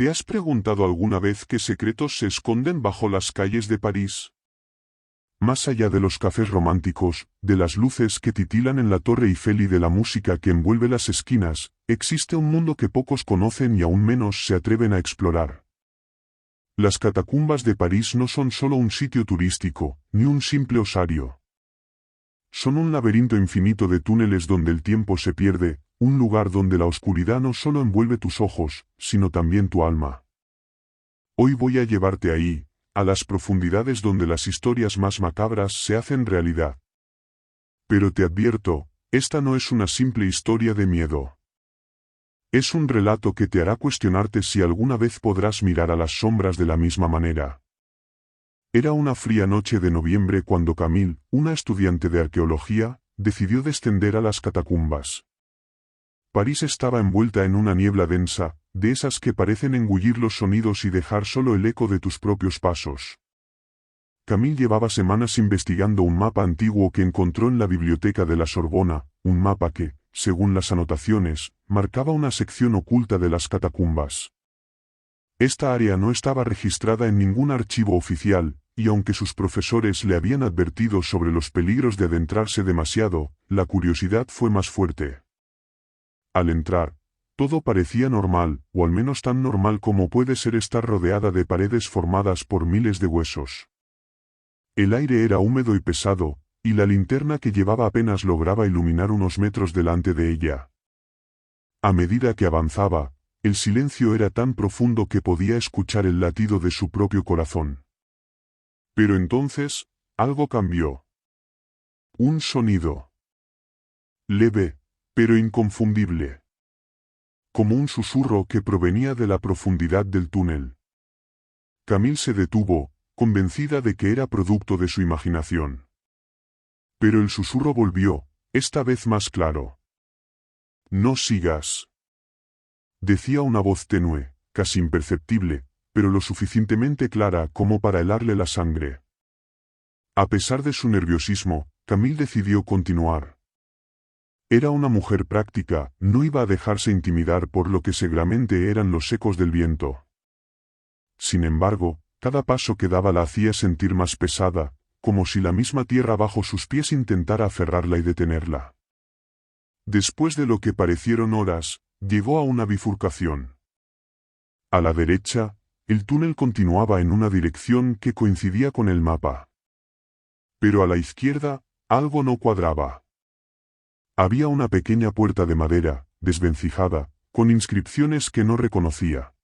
¿Te has preguntado alguna vez qué secretos se esconden bajo las calles de París? Más allá de los cafés románticos, de las luces que titilan en la Torre Eiffel y de la música que envuelve las esquinas, existe un mundo que pocos conocen y aún menos se atreven a explorar. Las catacumbas de París no son solo un sitio turístico, ni un simple osario. Son un laberinto infinito de túneles donde el tiempo se pierde, un lugar donde la oscuridad no solo envuelve tus ojos, sino también tu alma. Hoy voy a llevarte ahí, a las profundidades donde las historias más macabras se hacen realidad. Pero te advierto, esta no es una simple historia de miedo. Es un relato que te hará cuestionarte si alguna vez podrás mirar a las sombras de la misma manera. Era una fría noche de noviembre cuando Camille, una estudiante de arqueología, decidió descender a las catacumbas. París estaba envuelta en una niebla densa, de esas que parecen engullir los sonidos y dejar solo el eco de tus propios pasos. Camille llevaba semanas investigando un mapa antiguo que encontró en la biblioteca de la Sorbona, un mapa que, según las anotaciones, marcaba una sección oculta de las catacumbas. Esta área no estaba registrada en ningún archivo oficial, y aunque sus profesores le habían advertido sobre los peligros de adentrarse demasiado, la curiosidad fue más fuerte. Al entrar, todo parecía normal, o al menos tan normal como puede ser estar rodeada de paredes formadas por miles de huesos. El aire era húmedo y pesado, y la linterna que llevaba apenas lograba iluminar unos metros delante de ella. A medida que avanzaba, el silencio era tan profundo que podía escuchar el latido de su propio corazón. Pero entonces, algo cambió. Un sonido. Leve, pero inconfundible. Como un susurro que provenía de la profundidad del túnel. Camille se detuvo, convencida de que era producto de su imaginación. Pero el susurro volvió, esta vez más claro. No sigas. Decía una voz tenue, casi imperceptible, pero lo suficientemente clara como para helarle la sangre. A pesar de su nerviosismo, Camille decidió continuar. Era una mujer práctica, no iba a dejarse intimidar por lo que seguramente eran los ecos del viento. Sin embargo, cada paso que daba la hacía sentir más pesada, como si la misma tierra bajo sus pies intentara aferrarla y detenerla. Después de lo que parecieron horas, llegó a una bifurcación. A la derecha, el túnel continuaba en una dirección que coincidía con el mapa. Pero a la izquierda, algo no cuadraba. Había una pequeña puerta de madera, desvencijada, con inscripciones que no reconocía.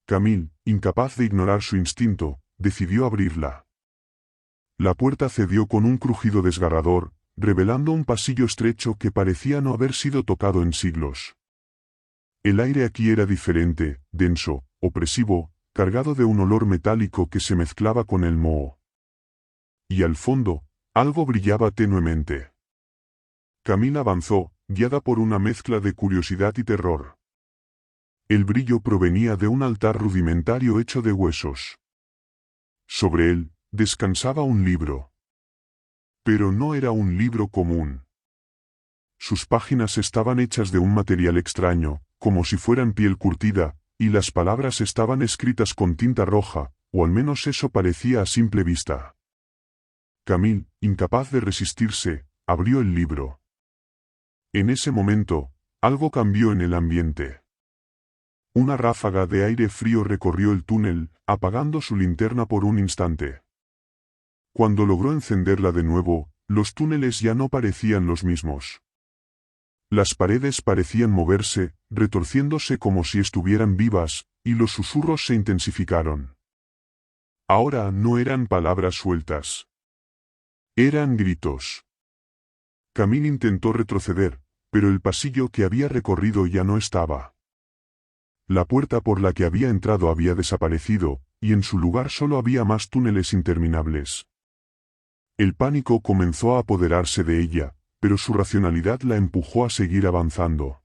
Camille, incapaz de ignorar su instinto, decidió abrirla. La puerta cedió con un crujido desgarrador, revelando un pasillo estrecho que parecía no haber sido tocado en siglos. El aire aquí era diferente, denso, opresivo, cargado de un olor metálico que se mezclaba con el moho. Y al fondo, algo brillaba tenuemente. Camille avanzó, guiada por una mezcla de curiosidad y terror. El brillo provenía de un altar rudimentario hecho de huesos. Sobre él, descansaba un libro. Pero no era un libro común. Sus páginas estaban hechas de un material extraño, como si fueran piel curtida, y las palabras estaban escritas con tinta roja, o al menos eso parecía a simple vista. Camille, incapaz de resistirse, abrió el libro. En ese momento, algo cambió en el ambiente. Una ráfaga de aire frío recorrió el túnel, apagando su linterna por un instante. Cuando logró encenderla de nuevo, los túneles ya no parecían los mismos. Las paredes parecían moverse, retorciéndose como si estuvieran vivas, y los susurros se intensificaron. Ahora no eran palabras sueltas. Eran gritos. Camille intentó retroceder, pero el pasillo que había recorrido ya no estaba. La puerta por la que había entrado había desaparecido, y en su lugar solo había más túneles interminables. El pánico comenzó a apoderarse de ella, pero su racionalidad la empujó a seguir avanzando.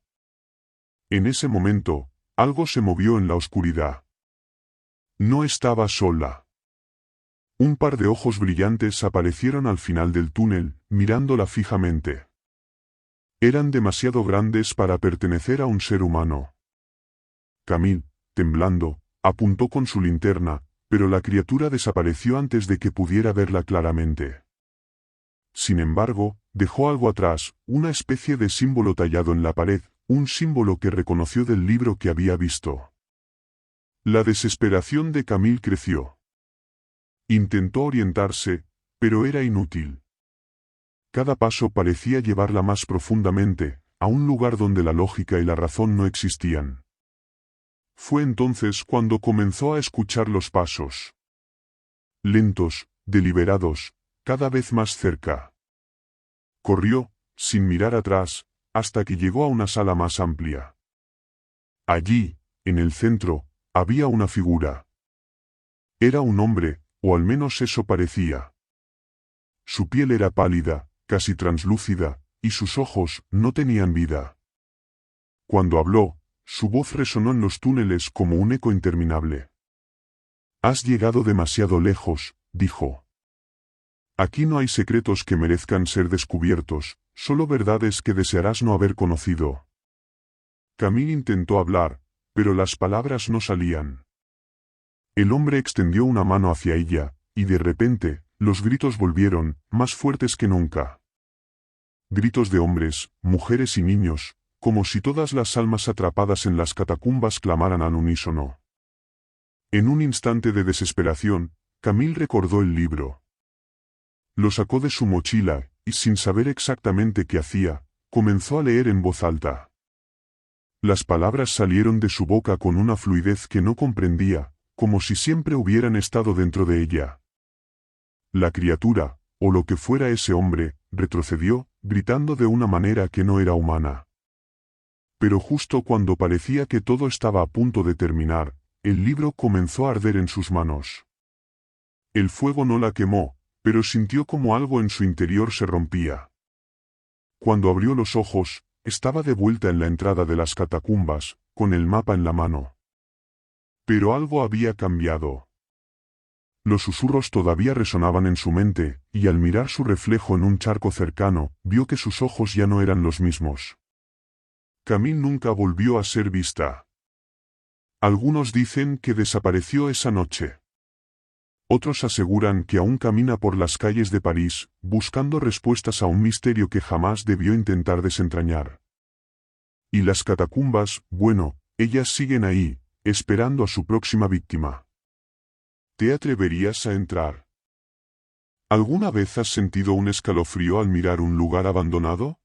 En ese momento, algo se movió en la oscuridad. No estaba sola. Un par de ojos brillantes aparecieron al final del túnel, mirándola fijamente. Eran demasiado grandes para pertenecer a un ser humano. Camille, temblando, apuntó con su linterna, pero la criatura desapareció antes de que pudiera verla claramente. Sin embargo, dejó algo atrás, una especie de símbolo tallado en la pared, un símbolo que reconoció del libro que había visto. La desesperación de Camille creció. Intentó orientarse, pero era inútil. Cada paso parecía llevarla más profundamente, a un lugar donde la lógica y la razón no existían. Fue entonces cuando comenzó a escuchar los pasos. Lentos, deliberados, cada vez más cerca. Corrió, sin mirar atrás, hasta que llegó a una sala más amplia. Allí, en el centro, había una figura. Era un hombre, o al menos eso parecía. Su piel era pálida, casi translúcida, y sus ojos no tenían vida. Cuando habló, su voz resonó en los túneles como un eco interminable. «Has llegado demasiado lejos», dijo. «Aquí no hay secretos que merezcan ser descubiertos, solo verdades que desearás no haber conocido». Camille intentó hablar, pero las palabras no salían. El hombre extendió una mano hacia ella, y de repente, los gritos volvieron, más fuertes que nunca. Gritos de hombres, mujeres y niños, como si todas las almas atrapadas en las catacumbas clamaran al unísono. En un instante de desesperación, Camille recordó el libro. Lo sacó de su mochila, y sin saber exactamente qué hacía, comenzó a leer en voz alta. Las palabras salieron de su boca con una fluidez que no comprendía, como si siempre hubieran estado dentro de ella. La criatura, o lo que fuera ese hombre, retrocedió, gritando de una manera que no era humana. Pero justo cuando parecía que todo estaba a punto de terminar, el libro comenzó a arder en sus manos. El fuego no la quemó, pero sintió como algo en su interior se rompía. Cuando abrió los ojos, estaba de vuelta en la entrada de las catacumbas, con el mapa en la mano. Pero algo había cambiado. Los susurros todavía resonaban en su mente, y al mirar su reflejo en un charco cercano, vio que sus ojos ya no eran los mismos. Camille nunca volvió a ser vista. Algunos dicen que desapareció esa noche. Otros aseguran que aún camina por las calles de París, buscando respuestas a un misterio que jamás debió intentar desentrañar. Y las catacumbas, bueno, ellas siguen ahí, esperando a su próxima víctima. ¿Te atreverías a entrar? ¿Alguna vez has sentido un escalofrío al mirar un lugar abandonado?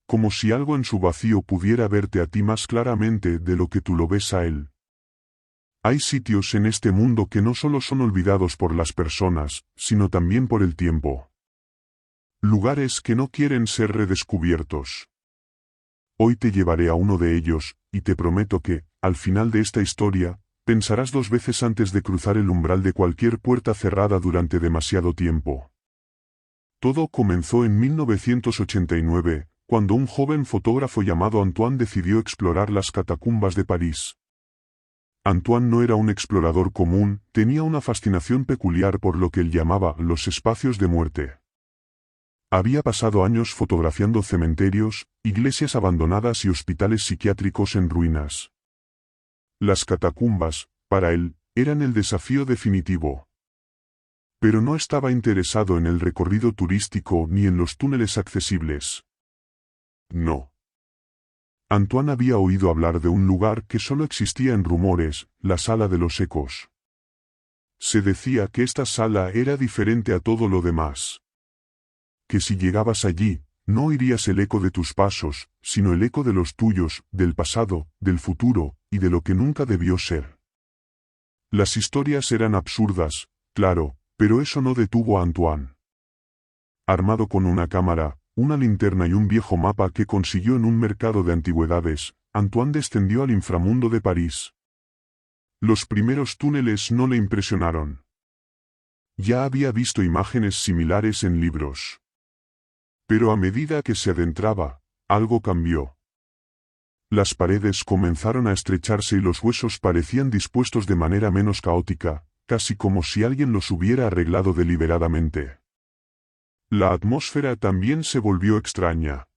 Como si algo en su vacío pudiera verte a ti más claramente de lo que tú lo ves a él. Hay sitios en este mundo que no solo son olvidados por las personas, sino también por el tiempo. Lugares que no quieren ser redescubiertos. Hoy te llevaré a uno de ellos, y te prometo que, al final de esta historia, pensarás dos veces antes de cruzar el umbral de cualquier puerta cerrada durante demasiado tiempo. Todo comenzó en 1989, cuando un joven fotógrafo llamado Antoine decidió explorar las catacumbas de París. Antoine no era un explorador común, tenía una fascinación peculiar por lo que él llamaba los espacios de muerte. Había pasado años fotografiando cementerios, iglesias abandonadas y hospitales psiquiátricos en ruinas. Las catacumbas, para él, eran el desafío definitivo. Pero no estaba interesado en el recorrido turístico ni en los túneles accesibles. No. Antoine había oído hablar de un lugar que solo existía en rumores, la Sala de los Ecos. Se decía que esta sala era diferente a todo lo demás. Que si llegabas allí, no oirías el eco de tus pasos, sino el eco de los tuyos, del pasado, del futuro, y de lo que nunca debió ser. Las historias eran absurdas, claro, pero eso no detuvo a Antoine. Armado con una cámara, una linterna y un viejo mapa que consiguió en un mercado de antigüedades, Antoine descendió al inframundo de París. Los primeros túneles no le impresionaron. Ya había visto imágenes similares en libros. Pero a medida que se adentraba, algo cambió. Las paredes comenzaron a estrecharse y los huesos parecían dispuestos de manera menos caótica, casi como si alguien los hubiera arreglado deliberadamente. La atmósfera también se volvió extraña.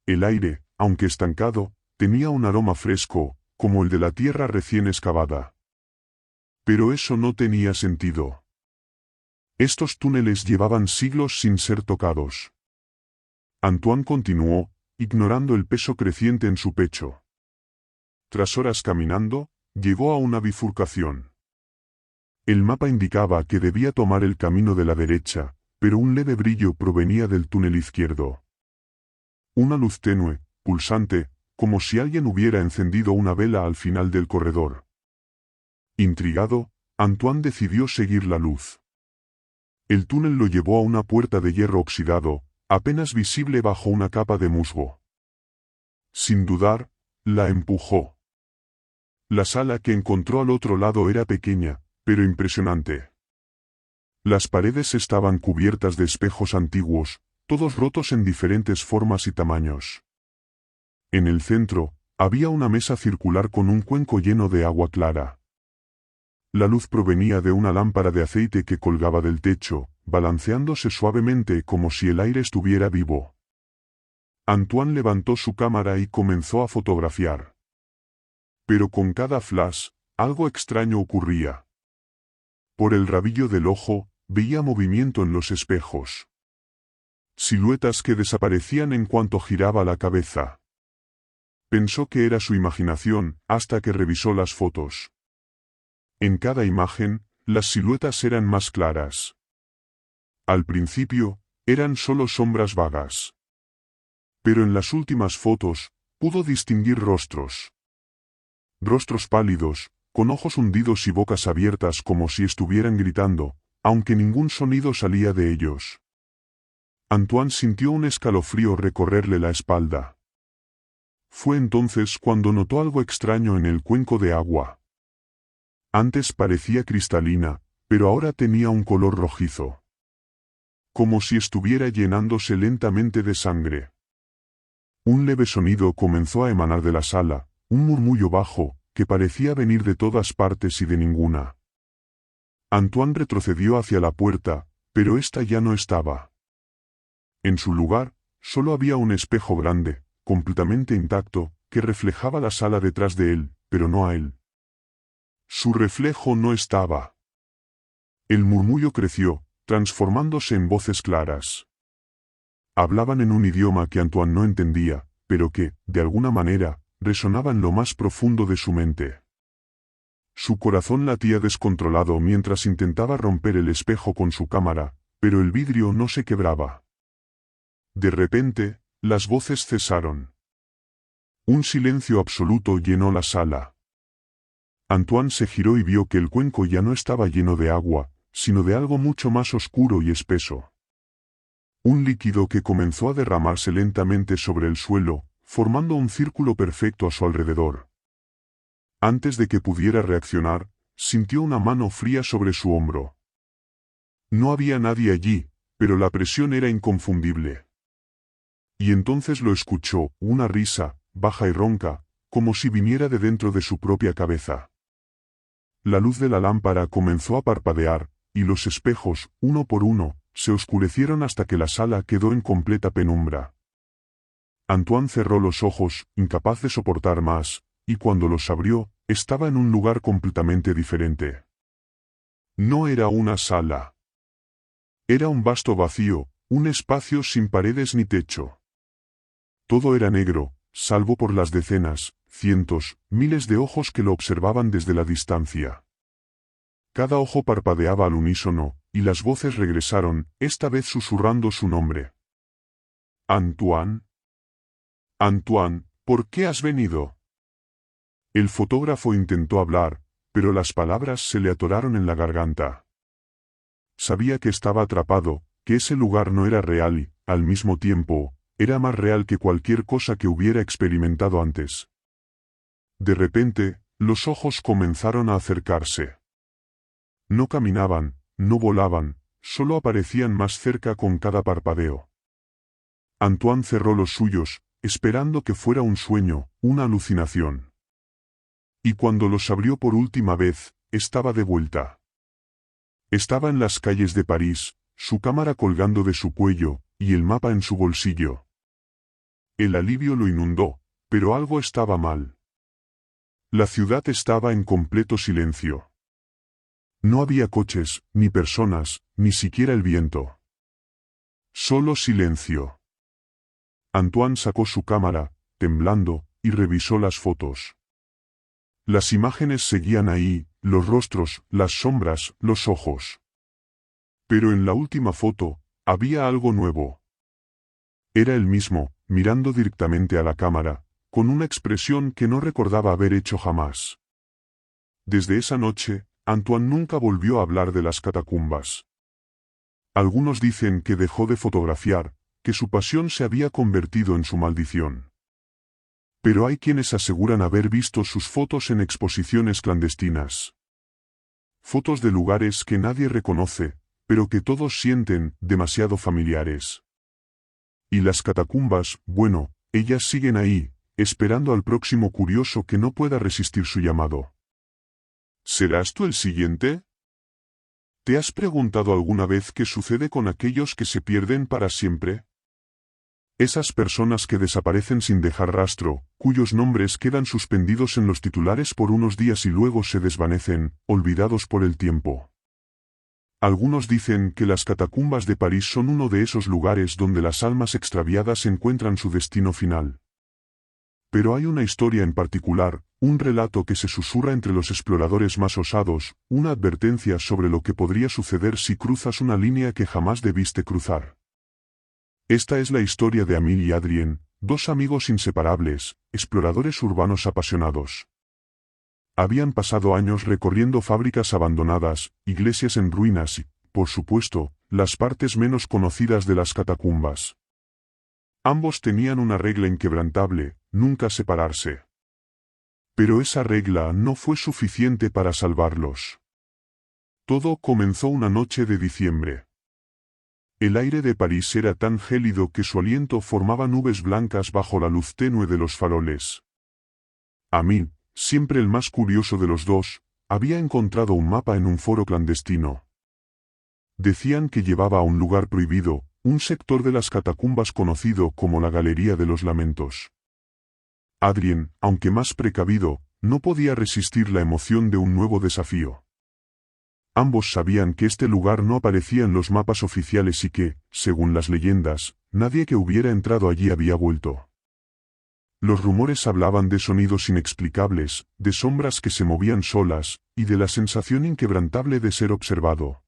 El aire, aunque estancado, tenía un aroma fresco, como el de la tierra recién excavada. Pero eso no tenía sentido. Estos túneles llevaban siglos sin ser tocados. Antoine continuó, ignorando el peso creciente en su pecho. Tras horas caminando, llegó a una bifurcación. El mapa indicaba que debía tomar el camino de la derecha, pero un leve brillo provenía del túnel izquierdo. Una luz tenue, pulsante, como si alguien hubiera encendido una vela al final del corredor. Intrigado, Antoine decidió seguir la luz. El túnel lo llevó a una puerta de hierro oxidado, apenas visible bajo una capa de musgo. Sin dudar, la empujó. La sala que encontró al otro lado era pequeña, pero impresionante. Las paredes estaban cubiertas de espejos antiguos, todos rotos en diferentes formas y tamaños. En el centro, había una mesa circular con un cuenco lleno de agua clara. La luz provenía de una lámpara de aceite que colgaba del techo, balanceándose suavemente como si el aire estuviera vivo. Antoine levantó su cámara y comenzó a fotografiar. Pero con cada flash, algo extraño ocurría. Por el rabillo del ojo, veía movimiento en los espejos. Siluetas que desaparecían en cuanto giraba la cabeza. Pensó que era su imaginación, hasta que revisó las fotos. En cada imagen, las siluetas eran más claras. Al principio, eran solo sombras vagas. Pero en las últimas fotos, pudo distinguir rostros. Rostros pálidos, con ojos hundidos y bocas abiertas como si estuvieran gritando, aunque ningún sonido salía de ellos. Antoine sintió un escalofrío recorrerle la espalda. Fue entonces cuando notó algo extraño en el cuenco de agua. Antes parecía cristalina, pero ahora tenía un color rojizo. Como si estuviera llenándose lentamente de sangre. Un leve sonido comenzó a emanar de la sala, un murmullo bajo, que parecía venir de todas partes y de ninguna. Antoine retrocedió hacia la puerta, pero ésta ya no estaba. En su lugar, solo había un espejo grande, completamente intacto, que reflejaba la sala detrás de él, pero no a él. Su reflejo no estaba. El murmullo creció, transformándose en voces claras. Hablaban en un idioma que Antoine no entendía, pero que, de alguna manera, resonaba en lo más profundo de su mente. Su corazón latía descontrolado mientras intentaba romper el espejo con su cámara, pero el vidrio no se quebraba. De repente, las voces cesaron. Un silencio absoluto llenó la sala. Antoine se giró y vio que el cuenco ya no estaba lleno de agua, sino de algo mucho más oscuro y espeso. Un líquido que comenzó a derramarse lentamente sobre el suelo, formando un círculo perfecto a su alrededor. Antes de que pudiera reaccionar, sintió una mano fría sobre su hombro. No había nadie allí, pero la presión era inconfundible. Y entonces lo escuchó, una risa, baja y ronca, como si viniera de dentro de su propia cabeza. La luz de la lámpara comenzó a parpadear, y los espejos, uno por uno, se oscurecieron hasta que la sala quedó en completa penumbra. Antoine cerró los ojos, incapaz de soportar más, y cuando los abrió, estaba en un lugar completamente diferente. No era una sala. Era un vasto vacío, un espacio sin paredes ni techo. Todo era negro, salvo por las decenas, cientos, miles de ojos que lo observaban desde la distancia. Cada ojo parpadeaba al unísono, y las voces regresaron, esta vez susurrando su nombre. Antoine. Antoine, ¿por qué has venido? El fotógrafo intentó hablar, pero las palabras se le atoraron en la garganta. Sabía que estaba atrapado, que ese lugar no era real y, al mismo tiempo, era más real que cualquier cosa que hubiera experimentado antes. De repente, los ojos comenzaron a acercarse. No caminaban, no volaban, solo aparecían más cerca con cada parpadeo. Antoine cerró los suyos, esperando que fuera un sueño, una alucinación. Y cuando los abrió por última vez, estaba de vuelta. Estaba en las calles de París, su cámara colgando de su cuello, y el mapa en su bolsillo. El alivio lo inundó, pero algo estaba mal. La ciudad estaba en completo silencio. No había coches, ni personas, ni siquiera el viento. Solo silencio. Antoine sacó su cámara, temblando, y revisó las fotos. Las imágenes seguían ahí, los rostros, las sombras, los ojos. Pero en la última foto, había algo nuevo. Era él mismo, mirando directamente a la cámara, con una expresión que no recordaba haber hecho jamás. Desde esa noche, Antoine nunca volvió a hablar de las catacumbas. Algunos dicen que dejó de fotografiar, que su pasión se había convertido en su maldición. Pero hay quienes aseguran haber visto sus fotos en exposiciones clandestinas. Fotos de lugares que nadie reconoce, pero que todos sienten demasiado familiares. Y las catacumbas, bueno, ellas siguen ahí, esperando al próximo curioso que no pueda resistir su llamado. ¿Serás tú el siguiente? ¿Te has preguntado alguna vez qué sucede con aquellos que se pierden para siempre? Esas personas que desaparecen sin dejar rastro, cuyos nombres quedan suspendidos en los titulares por unos días y luego se desvanecen, olvidados por el tiempo. Algunos dicen que las catacumbas de París son uno de esos lugares donde las almas extraviadas encuentran su destino final. Pero hay una historia en particular, un relato que se susurra entre los exploradores más osados, una advertencia sobre lo que podría suceder si cruzas una línea que jamás debiste cruzar. Esta es la historia de Amil y Adrien, dos amigos inseparables, exploradores urbanos apasionados. Habían pasado años recorriendo fábricas abandonadas, iglesias en ruinas y, por supuesto, las partes menos conocidas de las catacumbas. Ambos tenían una regla inquebrantable, nunca separarse. Pero esa regla no fue suficiente para salvarlos. Todo comenzó una noche de diciembre. El aire de París era tan gélido que su aliento formaba nubes blancas bajo la luz tenue de los faroles. Amil, siempre el más curioso de los dos, había encontrado un mapa en un foro clandestino. Decían que llevaba a un lugar prohibido, un sector de las catacumbas conocido como la Galería de los Lamentos. Adrien, aunque más precavido, no podía resistir la emoción de un nuevo desafío. Ambos sabían que este lugar no aparecía en los mapas oficiales y que, según las leyendas, nadie que hubiera entrado allí había vuelto. Los rumores hablaban de sonidos inexplicables, de sombras que se movían solas, y de la sensación inquebrantable de ser observado.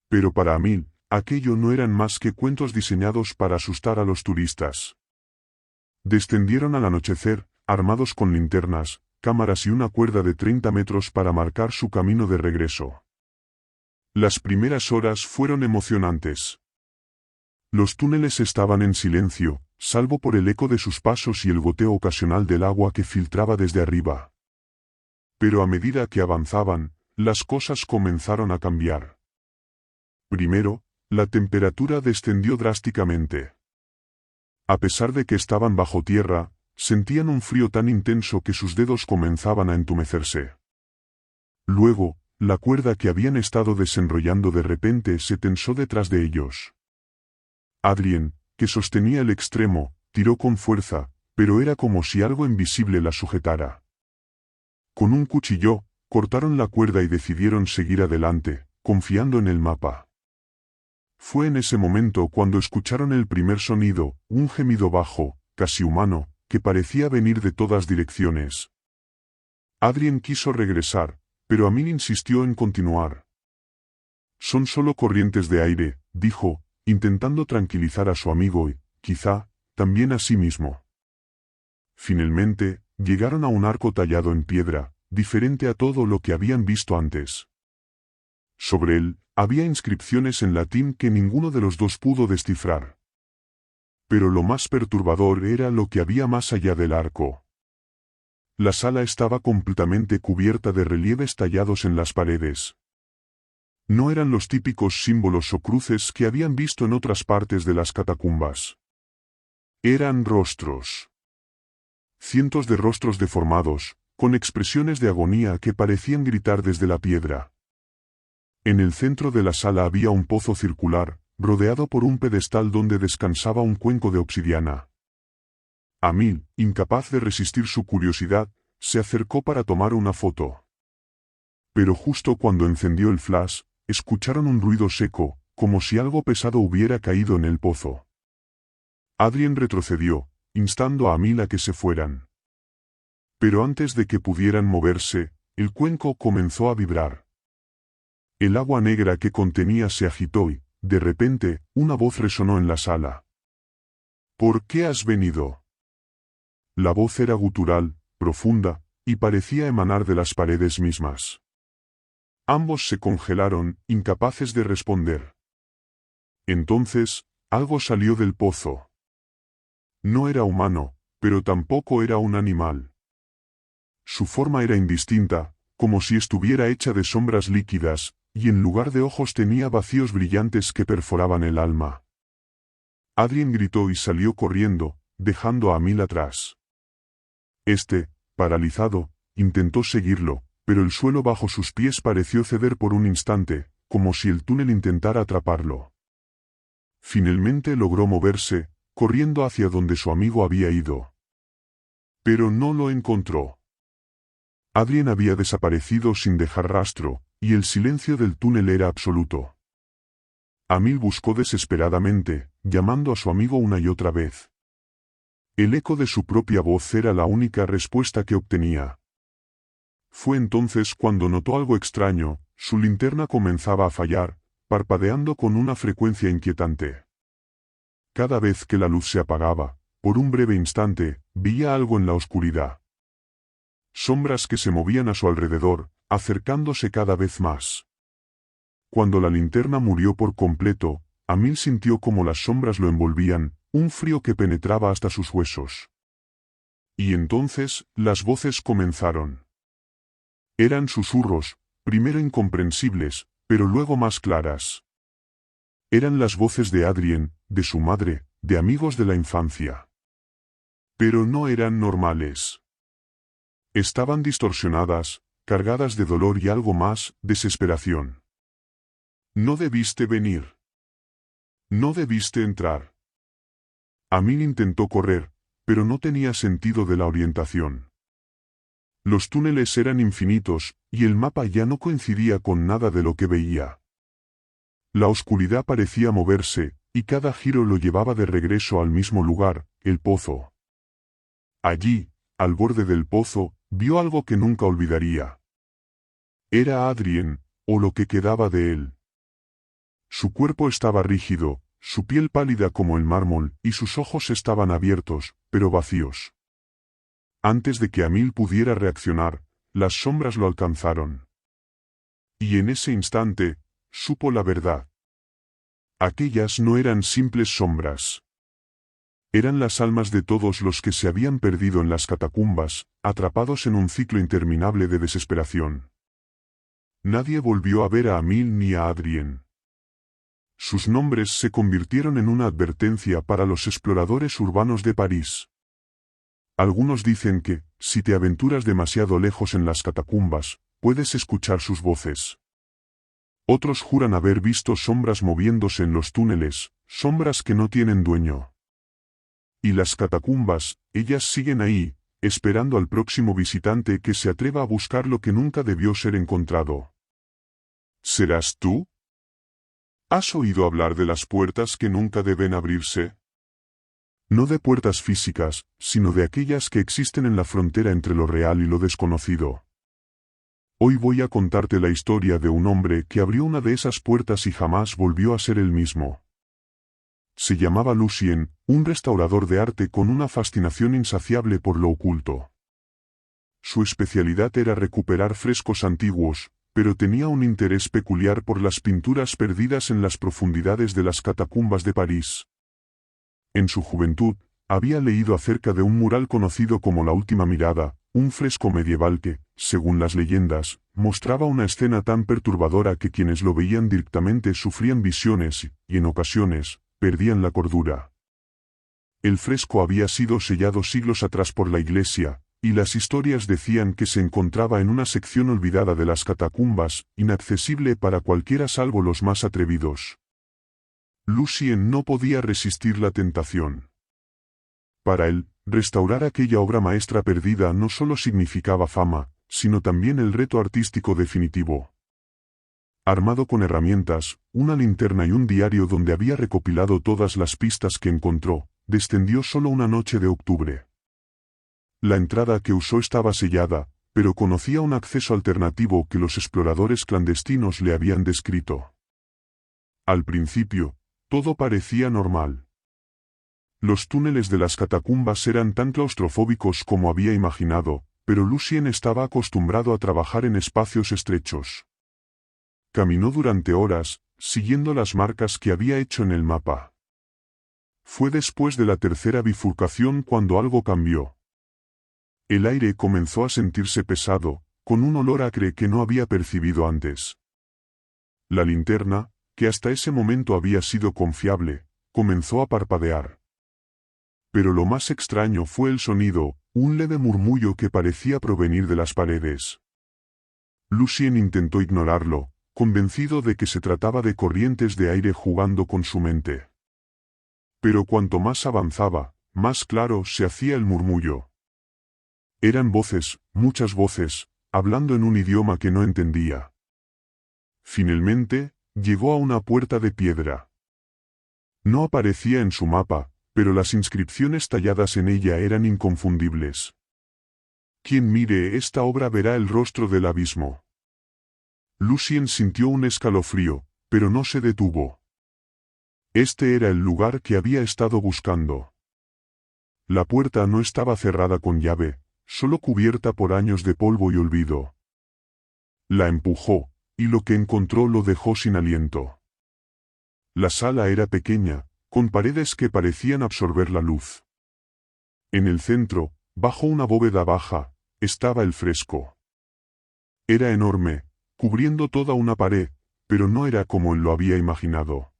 Pero para Amil, aquello no eran más que cuentos diseñados para asustar a los turistas. Descendieron al anochecer, armados con linternas, cámaras y una cuerda de 30 metros para marcar su camino de regreso. Las primeras horas fueron emocionantes. Los túneles estaban en silencio, salvo por el eco de sus pasos y el goteo ocasional del agua que filtraba desde arriba. Pero a medida que avanzaban, las cosas comenzaron a cambiar. Primero, la temperatura descendió drásticamente. A pesar de que estaban bajo tierra, sentían un frío tan intenso que sus dedos comenzaban a entumecerse. Luego, la cuerda que habían estado desenrollando de repente se tensó detrás de ellos. Adrien, que sostenía el extremo, tiró con fuerza, pero era como si algo invisible la sujetara. Con un cuchillo, cortaron la cuerda y decidieron seguir adelante, confiando en el mapa. Fue en ese momento cuando escucharon el primer sonido, un gemido bajo, casi humano, que parecía venir de todas direcciones. Adrien quiso regresar, pero Amil insistió en continuar. Son solo corrientes de aire, dijo, intentando tranquilizar a su amigo y, quizá, también a sí mismo. Finalmente, llegaron a un arco tallado en piedra, diferente a todo lo que habían visto antes. Sobre él, había inscripciones en latín que ninguno de los dos pudo descifrar. Pero lo más perturbador era lo que había más allá del arco. La sala estaba completamente cubierta de relieves tallados en las paredes. No eran los típicos símbolos o cruces que habían visto en otras partes de las catacumbas. Eran rostros. Cientos de rostros deformados, con expresiones de agonía que parecían gritar desde la piedra. En el centro de la sala había un pozo circular, rodeado por un pedestal donde descansaba un cuenco de obsidiana. Amil, incapaz de resistir su curiosidad, se acercó para tomar una foto. Pero justo cuando encendió el flash, escucharon un ruido seco, como si algo pesado hubiera caído en el pozo. Adrien retrocedió, instando a Amil a que se fueran. Pero antes de que pudieran moverse, el cuenco comenzó a vibrar. El agua negra que contenía se agitó y, de repente, una voz resonó en la sala. ¿Por qué has venido? La voz era gutural, profunda, y parecía emanar de las paredes mismas. Ambos se congelaron, incapaces de responder. Entonces, algo salió del pozo. No era humano, pero tampoco era un animal. Su forma era indistinta, como si estuviera hecha de sombras líquidas, y en lugar de ojos tenía vacíos brillantes que perforaban el alma. Adrien gritó y salió corriendo, dejando a Amil atrás. Este, paralizado, intentó seguirlo, pero el suelo bajo sus pies pareció ceder por un instante, como si el túnel intentara atraparlo. Finalmente logró moverse, corriendo hacia donde su amigo había ido. Pero no lo encontró. Adrien había desaparecido sin dejar rastro, y el silencio del túnel era absoluto. Amil buscó desesperadamente, llamando a su amigo una y otra vez. El eco de su propia voz era la única respuesta que obtenía. Fue entonces cuando notó algo extraño, su linterna comenzaba a fallar, parpadeando con una frecuencia inquietante. Cada vez que la luz se apagaba, por un breve instante, veía algo en la oscuridad. Sombras que se movían a su alrededor, acercándose cada vez más. Cuando la linterna murió por completo, Amil sintió como las sombras lo envolvían, un frío que penetraba hasta sus huesos. Y entonces, las voces comenzaron. Eran susurros, primero incomprensibles, pero luego más claras. Eran las voces de Adrien, de su madre, de amigos de la infancia. Pero no eran normales. Estaban distorsionadas, cargadas de dolor y algo más, desesperación. No debiste venir. No debiste entrar. Amil intentó correr, pero no tenía sentido de la orientación. Los túneles eran infinitos, y el mapa ya no coincidía con nada de lo que veía. La oscuridad parecía moverse, y cada giro lo llevaba de regreso al mismo lugar, el pozo. Allí, al borde del pozo, vio algo que nunca olvidaría. Era Adrien, o lo que quedaba de él. Su cuerpo estaba rígido, su piel pálida como el mármol, y sus ojos estaban abiertos, pero vacíos. Antes de que Amil pudiera reaccionar, las sombras lo alcanzaron. Y en ese instante, supo la verdad. Aquellas no eran simples sombras. Eran las almas de todos los que se habían perdido en las catacumbas, atrapados en un ciclo interminable de desesperación. Nadie volvió a ver a Amil ni a Adrien. Sus nombres se convirtieron en una advertencia para los exploradores urbanos de París. Algunos dicen que, si te aventuras demasiado lejos en las catacumbas, puedes escuchar sus voces. Otros juran haber visto sombras moviéndose en los túneles, sombras que no tienen dueño. Y las catacumbas, ellas siguen ahí, esperando al próximo visitante que se atreva a buscar lo que nunca debió ser encontrado. ¿Serás tú? ¿Has oído hablar de las puertas que nunca deben abrirse? No de puertas físicas, sino de aquellas que existen en la frontera entre lo real y lo desconocido. Hoy voy a contarte la historia de un hombre que abrió una de esas puertas y jamás volvió a ser el mismo. Se llamaba Lucien, un restaurador de arte con una fascinación insaciable por lo oculto. Su especialidad era recuperar frescos antiguos, pero tenía un interés peculiar por las pinturas perdidas en las profundidades de las catacumbas de París. En su juventud, había leído acerca de un mural conocido como La Última Mirada, un fresco medieval que, según las leyendas, mostraba una escena tan perturbadora que quienes lo veían directamente sufrían visiones y, en ocasiones, perdían la cordura. El fresco había sido sellado siglos atrás por la iglesia, y las historias decían que se encontraba en una sección olvidada de las catacumbas, inaccesible para cualquiera salvo los más atrevidos. Lucien no podía resistir la tentación. Para él, restaurar aquella obra maestra perdida no solo significaba fama, sino también el reto artístico definitivo. Armado con herramientas, una linterna y un diario donde había recopilado todas las pistas que encontró, descendió solo una noche de octubre. La entrada que usó estaba sellada, pero conocía un acceso alternativo que los exploradores clandestinos le habían descrito. Al principio, todo parecía normal. Los túneles de las catacumbas eran tan claustrofóbicos como había imaginado, pero Lucien estaba acostumbrado a trabajar en espacios estrechos. Caminó durante horas, siguiendo las marcas que había hecho en el mapa. Fue después de la tercera bifurcación cuando algo cambió. El aire comenzó a sentirse pesado, con un olor acre que no había percibido antes. La linterna, que hasta ese momento había sido confiable, comenzó a parpadear. Pero lo más extraño fue el sonido, un leve murmullo que parecía provenir de las paredes. Lucien intentó ignorarlo, convencido de que se trataba de corrientes de aire jugando con su mente. Pero cuanto más avanzaba, más claro se hacía el murmullo. Eran voces, muchas voces, hablando en un idioma que no entendía. Finalmente, llegó a una puerta de piedra. No aparecía en su mapa, pero las inscripciones talladas en ella eran inconfundibles. Quien mire esta obra verá el rostro del abismo. Lucien sintió un escalofrío, pero no se detuvo. Este era el lugar que había estado buscando. La puerta no estaba cerrada con llave, solo cubierta por años de polvo y olvido. La empujó, y lo que encontró lo dejó sin aliento. La sala era pequeña, con paredes que parecían absorber la luz. En el centro, bajo una bóveda baja, estaba el fresco. Era enorme, cubriendo toda una pared, pero no era como él lo había imaginado.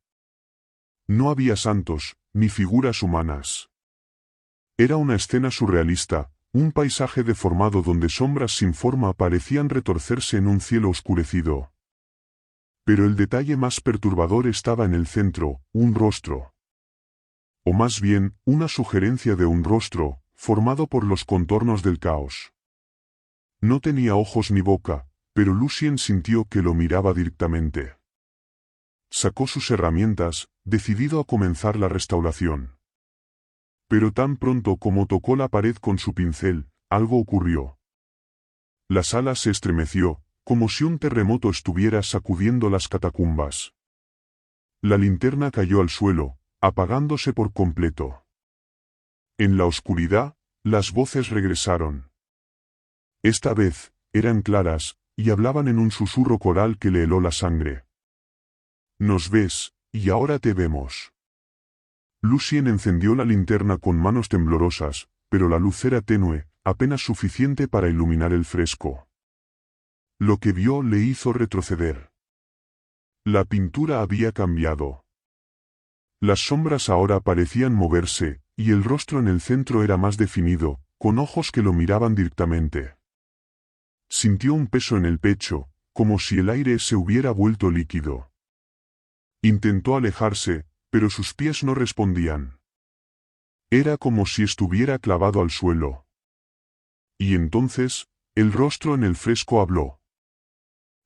No había santos, ni figuras humanas. Era una escena surrealista, un paisaje deformado donde sombras sin forma parecían retorcerse en un cielo oscurecido. Pero el detalle más perturbador estaba en el centro, un rostro. O más bien, una sugerencia de un rostro, formado por los contornos del caos. No tenía ojos ni boca, pero Lucien sintió que lo miraba directamente. Sacó sus herramientas, decidido a comenzar la restauración. Pero tan pronto como tocó la pared con su pincel, algo ocurrió. La sala se estremeció, como si un terremoto estuviera sacudiendo las catacumbas. La linterna cayó al suelo, apagándose por completo. En la oscuridad, las voces regresaron. Esta vez, eran claras, y hablaban en un susurro coral que le heló la sangre. Nos ves, y ahora te vemos. Lucien encendió la linterna con manos temblorosas, pero la luz era tenue, apenas suficiente para iluminar el fresco. Lo que vio le hizo retroceder. La pintura había cambiado. Las sombras ahora parecían moverse, y el rostro en el centro era más definido, con ojos que lo miraban directamente. Sintió un peso en el pecho, como si el aire se hubiera vuelto líquido. Intentó alejarse, pero sus pies no respondían. Era como si estuviera clavado al suelo. Y entonces, el rostro en el fresco habló.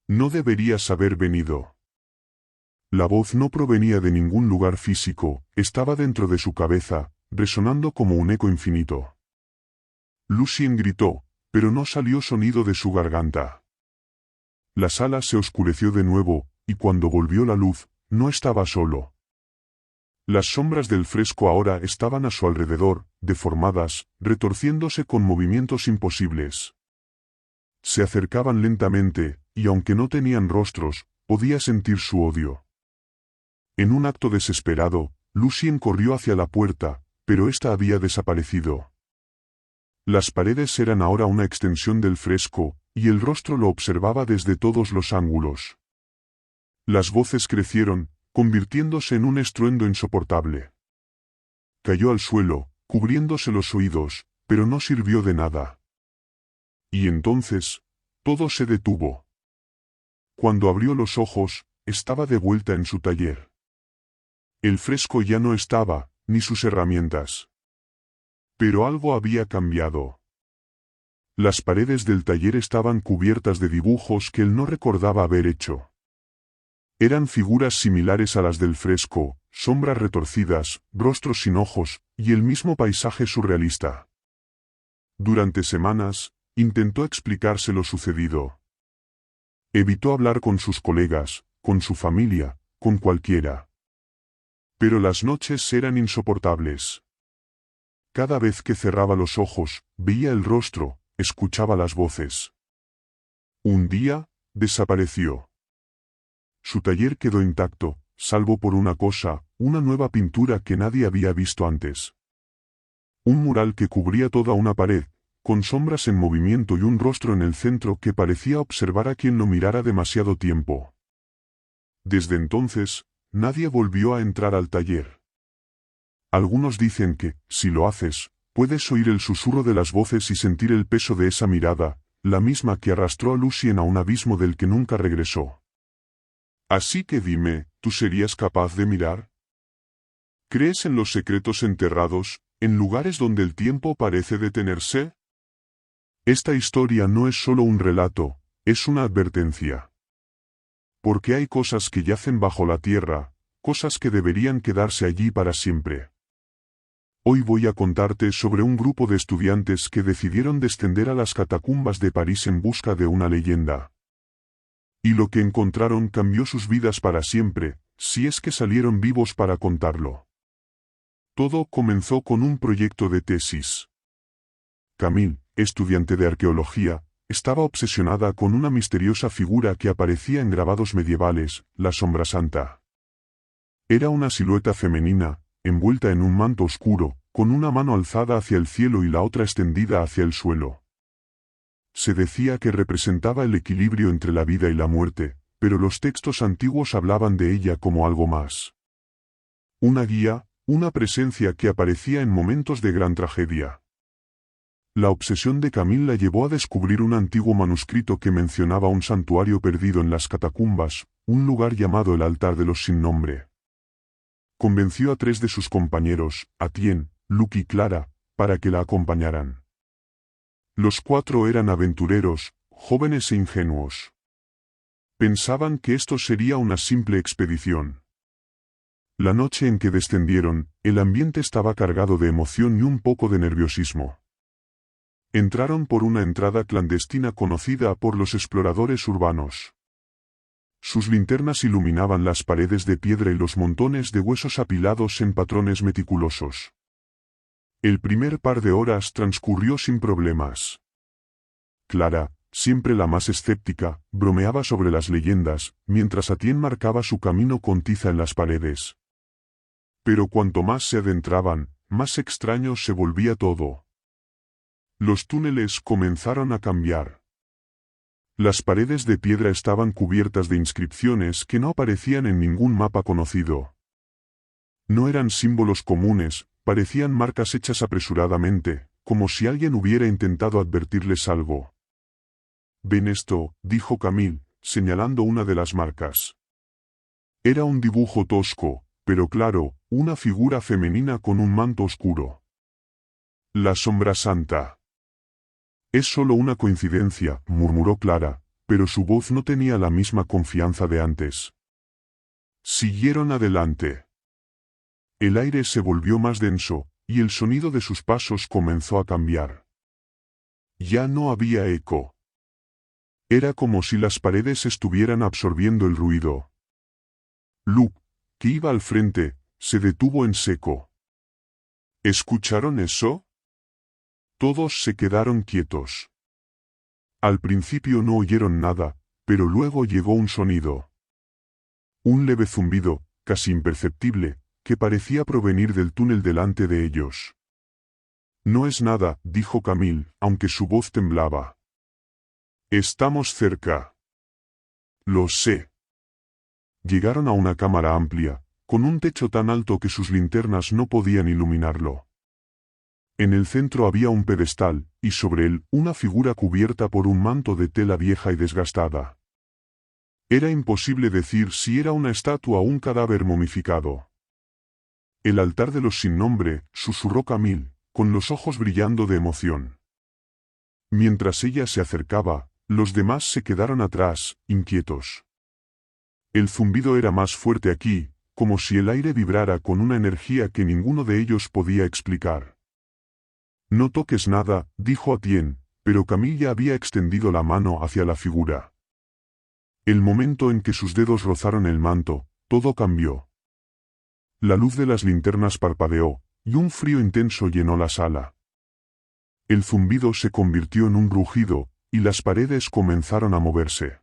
No deberías haber venido. La voz no provenía de ningún lugar físico, estaba dentro de su cabeza, resonando como un eco infinito. Lucien gritó, pero no salió sonido de su garganta. La sala se oscureció de nuevo, y cuando volvió la luz, no estaba solo. Las sombras del fresco ahora estaban a su alrededor, deformadas, retorciéndose con movimientos imposibles. Se acercaban lentamente, y aunque no tenían rostros, podía sentir su odio. En un acto desesperado, Lucien corrió hacia la puerta, pero ésta había desaparecido. Las paredes eran ahora una extensión del fresco, y el rostro lo observaba desde todos los ángulos. Las voces crecieron, convirtiéndose en un estruendo insoportable. Cayó al suelo, cubriéndose los oídos, pero no sirvió de nada. Y entonces, todo se detuvo. Cuando abrió los ojos, estaba de vuelta en su taller. El fresco ya no estaba, ni sus herramientas. Pero algo había cambiado. Las paredes del taller estaban cubiertas de dibujos que él no recordaba haber hecho. Eran figuras similares a las del fresco, sombras retorcidas, rostros sin ojos, y el mismo paisaje surrealista. Durante semanas, intentó explicarse lo sucedido. Evitó hablar con sus colegas, con su familia, con cualquiera. Pero las noches eran insoportables. Cada vez que cerraba los ojos, veía el rostro, escuchaba las voces. Un día, desapareció. Su taller quedó intacto, salvo por una cosa, una nueva pintura que nadie había visto antes. Un mural que cubría toda una pared, con sombras en movimiento y un rostro en el centro que parecía observar a quien lo mirara demasiado tiempo. Desde entonces, nadie volvió a entrar al taller. Algunos dicen que, si lo haces, puedes oír el susurro de las voces y sentir el peso de esa mirada, la misma que arrastró a Lucien a un abismo del que nunca regresó. Así que dime, ¿tú serías capaz de mirar? ¿Crees en los secretos enterrados, en lugares donde el tiempo parece detenerse? Esta historia no es solo un relato, es una advertencia. Porque hay cosas que yacen bajo la tierra, cosas que deberían quedarse allí para siempre. Hoy voy a contarte sobre un grupo de estudiantes que decidieron descender a las catacumbas de París en busca de una leyenda. Y lo que encontraron cambió sus vidas para siempre, si es que salieron vivos para contarlo. Todo comenzó con un proyecto de tesis. Camille, estudiante de arqueología, estaba obsesionada con una misteriosa figura que aparecía en grabados medievales, la Sombra Santa. Era una silueta femenina, envuelta en un manto oscuro, con una mano alzada hacia el cielo y la otra extendida hacia el suelo. Se decía que representaba el equilibrio entre la vida y la muerte, pero los textos antiguos hablaban de ella como algo más. Una guía, una presencia que aparecía en momentos de gran tragedia. La obsesión de Camille la llevó a descubrir un antiguo manuscrito que mencionaba un santuario perdido en las catacumbas, un lugar llamado el Altar de los Sin Nombre. Convenció a 3 de sus compañeros, Etienne, Luc y Clara, para que la acompañaran. Los 4 eran aventureros, jóvenes e ingenuos. Pensaban que esto sería una simple expedición. La noche en que descendieron, el ambiente estaba cargado de emoción y un poco de nerviosismo. Entraron por una entrada clandestina conocida por los exploradores urbanos. Sus linternas iluminaban las paredes de piedra y los montones de huesos apilados en patrones meticulosos. El primer par de horas transcurrió sin problemas. Clara, siempre la más escéptica, bromeaba sobre las leyendas, mientras Etienne marcaba su camino con tiza en las paredes. Pero cuanto más se adentraban, más extraño se volvía todo. Los túneles comenzaron a cambiar. Las paredes de piedra estaban cubiertas de inscripciones que no aparecían en ningún mapa conocido. No eran símbolos comunes, parecían marcas hechas apresuradamente, como si alguien hubiera intentado advertirles algo. «¿Ven esto?», dijo Camille, señalando una de las marcas. Era un dibujo tosco, pero claro, una figura femenina con un manto oscuro. La Sombra Santa. «Es solo una coincidencia», murmuró Clara, pero su voz no tenía la misma confianza de antes. Siguieron adelante. El aire se volvió más denso, y el sonido de sus pasos comenzó a cambiar. Ya no había eco. Era como si las paredes estuvieran absorbiendo el ruido. Luc, que iba al frente, se detuvo en seco. ¿Escucharon eso? Todos se quedaron quietos. Al principio no oyeron nada, pero luego llegó un sonido. Un leve zumbido, casi imperceptible, que parecía provenir del túnel delante de ellos. «No es nada», dijo Camille, aunque su voz temblaba. «Estamos cerca». «Lo sé». Llegaron a una cámara amplia, con un techo tan alto que sus linternas no podían iluminarlo. En el centro había un pedestal, y sobre él, una figura cubierta por un manto de tela vieja y desgastada. Era imposible decir si era una estatua o un cadáver momificado. «El altar de los sin nombre», susurró Camille, con los ojos brillando de emoción. Mientras ella se acercaba, los demás se quedaron atrás, inquietos. El zumbido era más fuerte aquí, como si el aire vibrara con una energía que ninguno de ellos podía explicar. «No toques nada», dijo Atién, pero Camille había extendido la mano hacia la figura. El momento en que sus dedos rozaron el manto, todo cambió. La luz de las linternas parpadeó, y un frío intenso llenó la sala. El zumbido se convirtió en un rugido, y las paredes comenzaron a moverse.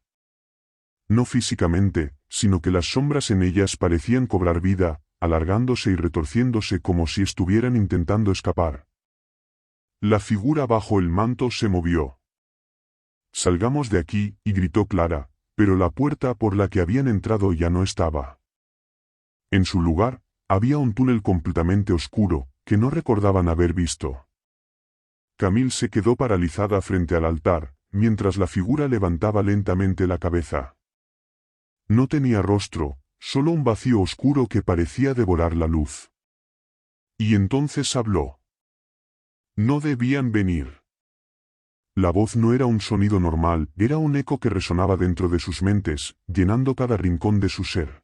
No físicamente, sino que las sombras en ellas parecían cobrar vida, alargándose y retorciéndose como si estuvieran intentando escapar. La figura bajo el manto se movió. «Salgamos de aquí», y gritó Clara, pero la puerta por la que habían entrado ya no estaba. En su lugar, había un túnel completamente oscuro, que no recordaban haber visto. Camille se quedó paralizada frente al altar, mientras la figura levantaba lentamente la cabeza. No tenía rostro, solo un vacío oscuro que parecía devorar la luz. Y entonces habló. «No debían venir». La voz no era un sonido normal, era un eco que resonaba dentro de sus mentes, llenando cada rincón de su ser.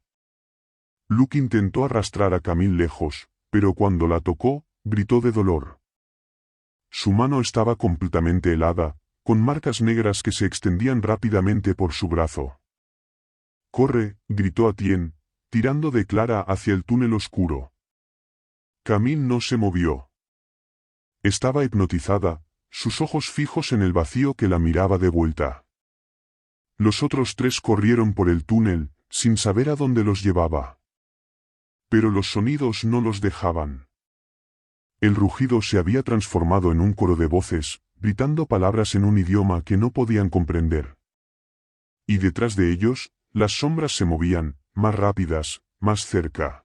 Luke intentó arrastrar a Camille lejos, pero cuando la tocó, gritó de dolor. Su mano estaba completamente helada, con marcas negras que se extendían rápidamente por su brazo. «Corre», gritó Atién, tirando de Clara hacia el túnel oscuro. Camille no se movió. Estaba hipnotizada, sus ojos fijos en el vacío que la miraba de vuelta. Los otros tres corrieron por el túnel, sin saber a dónde los llevaba. Pero los sonidos no los dejaban. El rugido se había transformado en un coro de voces, gritando palabras en un idioma que no podían comprender. Y detrás de ellos, las sombras se movían, más rápidas, más cerca.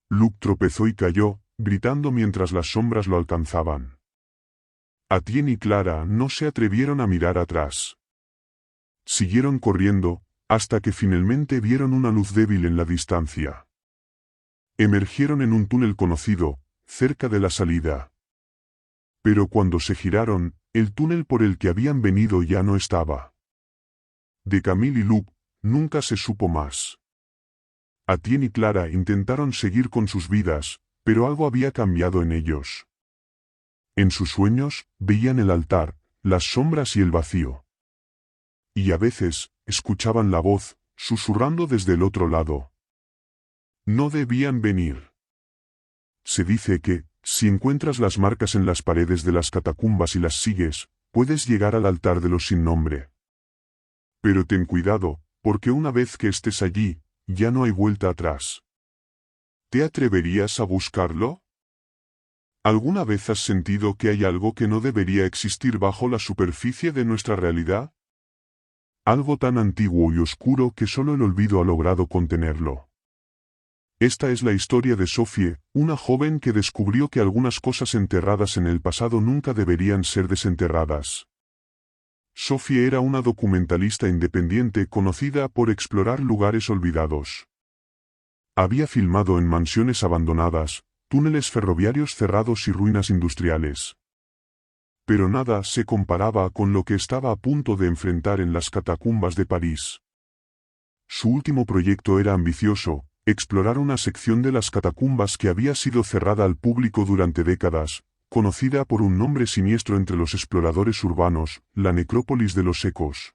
Luke tropezó y cayó, gritando mientras las sombras lo alcanzaban. Atién y Clara no se atrevieron a mirar atrás. Siguieron corriendo, hasta que finalmente vieron una luz débil en la distancia. Emergieron en un túnel conocido, cerca de la salida. Pero cuando se giraron, el túnel por el que habían venido ya no estaba. De Camille y Luke, nunca se supo más. Atién y Clara intentaron seguir con sus vidas, pero algo había cambiado en ellos. En sus sueños, veían el altar, las sombras y el vacío. Y a veces, escuchaban la voz, susurrando desde el otro lado. No debían venir. Se dice que, si encuentras las marcas en las paredes de las catacumbas y las sigues, puedes llegar al altar de los sin nombre. Pero ten cuidado, porque una vez que estés allí, ya no hay vuelta atrás. ¿Te atreverías a buscarlo? ¿Alguna vez has sentido que hay algo que no debería existir bajo la superficie de nuestra realidad? Algo tan antiguo y oscuro que solo el olvido ha logrado contenerlo. Esta es la historia de Sophie, una joven que descubrió que algunas cosas enterradas en el pasado nunca deberían ser desenterradas. Sophie era una documentalista independiente conocida por explorar lugares olvidados. Había filmado en mansiones abandonadas, túneles ferroviarios cerrados y ruinas industriales. Pero nada se comparaba con lo que estaba a punto de enfrentar en las catacumbas de París. Su último proyecto era ambicioso: explorar una sección de las catacumbas que había sido cerrada al público durante décadas, conocida por un nombre siniestro entre los exploradores urbanos, la necrópolis de los ecos.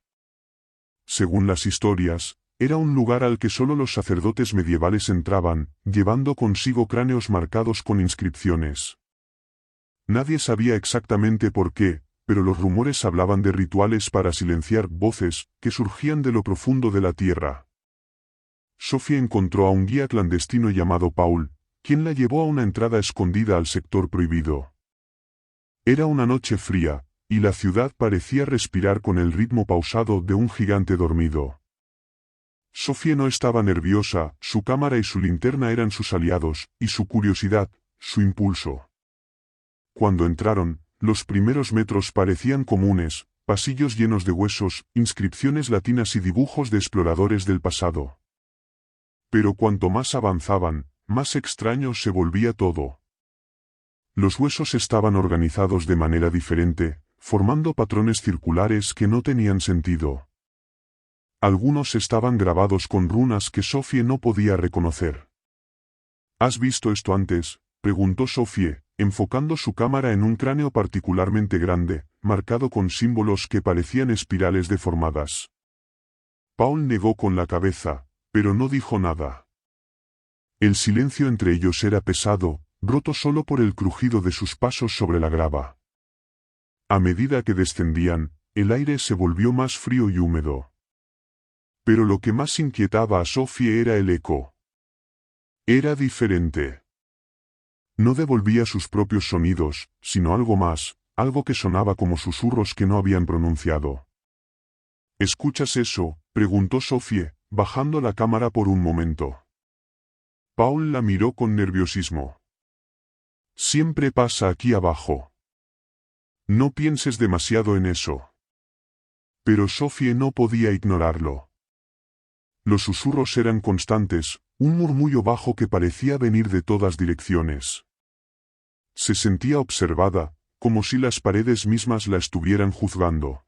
Según las historias, era un lugar al que solo los sacerdotes medievales entraban, llevando consigo cráneos marcados con inscripciones. Nadie sabía exactamente por qué, pero los rumores hablaban de rituales para silenciar voces que surgían de lo profundo de la tierra. Sophie encontró a un guía clandestino llamado Paul, quien la llevó a una entrada escondida al sector prohibido. Era una noche fría, y la ciudad parecía respirar con el ritmo pausado de un gigante dormido. Sophie no estaba nerviosa, su cámara y su linterna eran sus aliados, y su curiosidad, su impulso. Cuando entraron, los primeros metros parecían comunes, pasillos llenos de huesos, inscripciones latinas y dibujos de exploradores del pasado. Pero cuanto más avanzaban, más extraño se volvía todo. Los huesos estaban organizados de manera diferente, formando patrones circulares que no tenían sentido. Algunos estaban grabados con runas que Sophie no podía reconocer. ¿Has visto esto antes?, preguntó Sophie, enfocando su cámara en un cráneo particularmente grande, marcado con símbolos que parecían espirales deformadas. Paul negó con la cabeza, pero no dijo nada. El silencio entre ellos era pesado, roto solo por el crujido de sus pasos sobre la grava. A medida que descendían, el aire se volvió más frío y húmedo. Pero lo que más inquietaba a Sophie era el eco. Era diferente. No devolvía sus propios sonidos, sino algo más, algo que sonaba como susurros que no habían pronunciado. ¿Escuchas eso?, preguntó Sophie, bajando la cámara por un momento. Paul la miró con nerviosismo. Siempre pasa aquí abajo. No pienses demasiado en eso. Pero Sophie no podía ignorarlo. Los susurros eran constantes, un murmullo bajo que parecía venir de todas direcciones. Se sentía observada, como si las paredes mismas la estuvieran juzgando.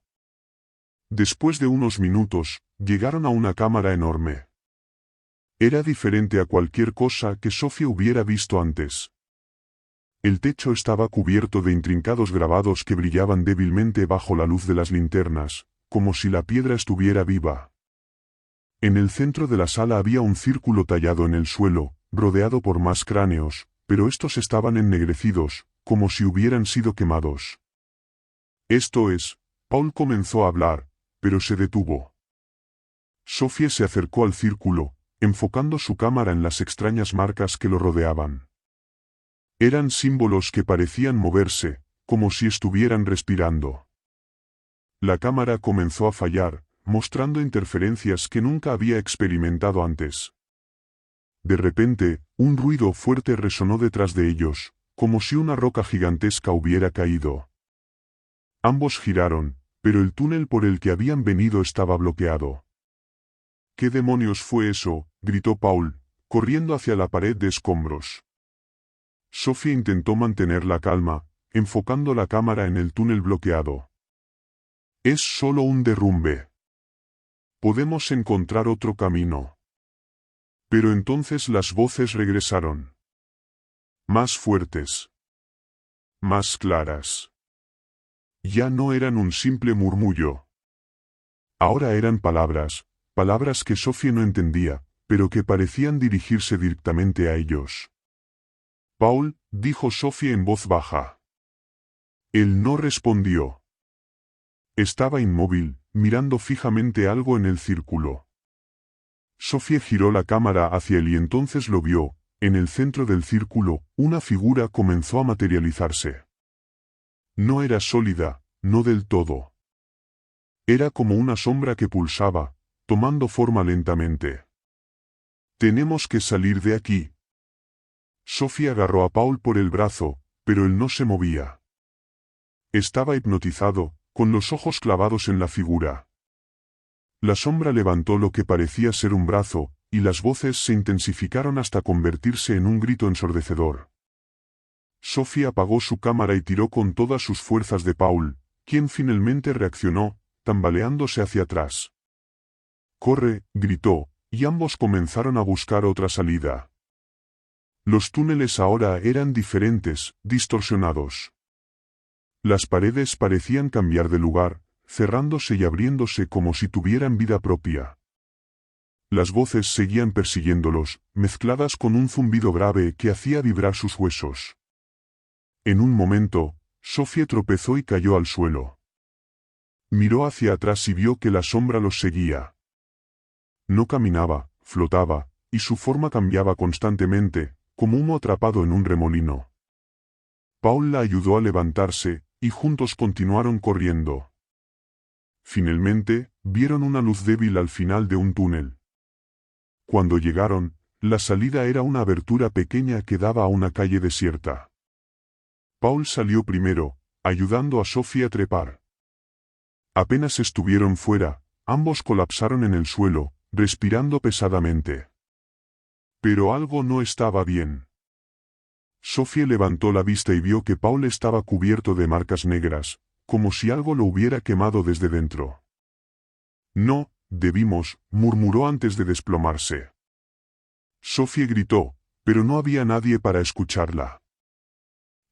Después de unos minutos, llegaron a una cámara enorme. Era diferente a cualquier cosa que Sophie hubiera visto antes. El techo estaba cubierto de intrincados grabados que brillaban débilmente bajo la luz de las linternas, como si la piedra estuviera viva. En el centro de la sala había un círculo tallado en el suelo, rodeado por más cráneos, pero estos estaban ennegrecidos, como si hubieran sido quemados. Esto es, Paul comenzó a hablar, pero se detuvo. Sophie se acercó al círculo, enfocando su cámara en las extrañas marcas que lo rodeaban. Eran símbolos que parecían moverse, como si estuvieran respirando. La cámara comenzó a fallar, mostrando interferencias que nunca había experimentado antes. De repente, un ruido fuerte resonó detrás de ellos, como si una roca gigantesca hubiera caído. Ambos giraron, pero el túnel por el que habían venido estaba bloqueado. ¿Qué demonios fue eso?, gritó Paul, corriendo hacia la pared de escombros. Sophie intentó mantener la calma, enfocando la cámara en el túnel bloqueado. Es solo un derrumbe. Podemos encontrar otro camino. Pero entonces las voces regresaron. Más fuertes. Más claras. Ya no eran un simple murmullo. Ahora eran palabras que Sophie no entendía, pero que parecían dirigirse directamente a ellos. Paul, dijo Sophie en voz baja. Él no respondió. Estaba inmóvil, mirando fijamente algo en el círculo. Sophie giró la cámara hacia él y entonces lo vio. En el centro del círculo, una figura comenzó a materializarse. No era sólida, no del todo. Era como una sombra que pulsaba, tomando forma lentamente. Tenemos que salir de aquí. Sophie agarró a Paul por el brazo, pero él no se movía. Estaba hipnotizado, con los ojos clavados en la figura. La sombra levantó lo que parecía ser un brazo, y las voces se intensificaron hasta convertirse en un grito ensordecedor. Sophie apagó su cámara y tiró con todas sus fuerzas de Paul, quien finalmente reaccionó, tambaleándose hacia atrás. «¡Corre!», gritó, y ambos comenzaron a buscar otra salida. Los túneles ahora eran diferentes, distorsionados. Las paredes parecían cambiar de lugar, cerrándose y abriéndose como si tuvieran vida propia. Las voces seguían persiguiéndolos, mezcladas con un zumbido grave que hacía vibrar sus huesos. En un momento, Sophie tropezó y cayó al suelo. Miró hacia atrás y vio que la sombra los seguía. No caminaba, flotaba, y su forma cambiaba constantemente, como humo atrapado en un remolino. Paul la ayudó a levantarse, y juntos continuaron corriendo. Finalmente, vieron una luz débil al final de un túnel. Cuando llegaron, la salida era una abertura pequeña que daba a una calle desierta. Paul salió primero, ayudando a Sophie a trepar. Apenas estuvieron fuera, ambos colapsaron en el suelo, respirando pesadamente. Pero algo no estaba bien. Sophie levantó la vista y vio que Paul estaba cubierto de marcas negras, como si algo lo hubiera quemado desde dentro. No, debimos, murmuró antes de desplomarse. Sophie gritó, pero no había nadie para escucharla.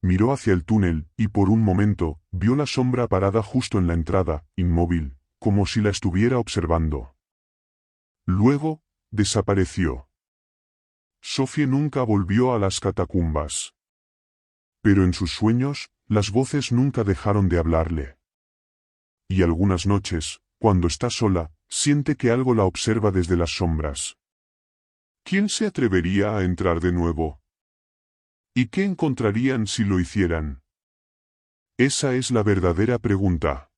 Miró hacia el túnel, y por un momento, vio la sombra parada justo en la entrada, inmóvil, como si la estuviera observando. Luego, desapareció. Sophie nunca volvió a las catacumbas. Pero en sus sueños, las voces nunca dejaron de hablarle. Y algunas noches, cuando está sola, siente que algo la observa desde las sombras. ¿Quién se atrevería a entrar de nuevo? ¿Y qué encontrarían si lo hicieran? Esa es la verdadera pregunta.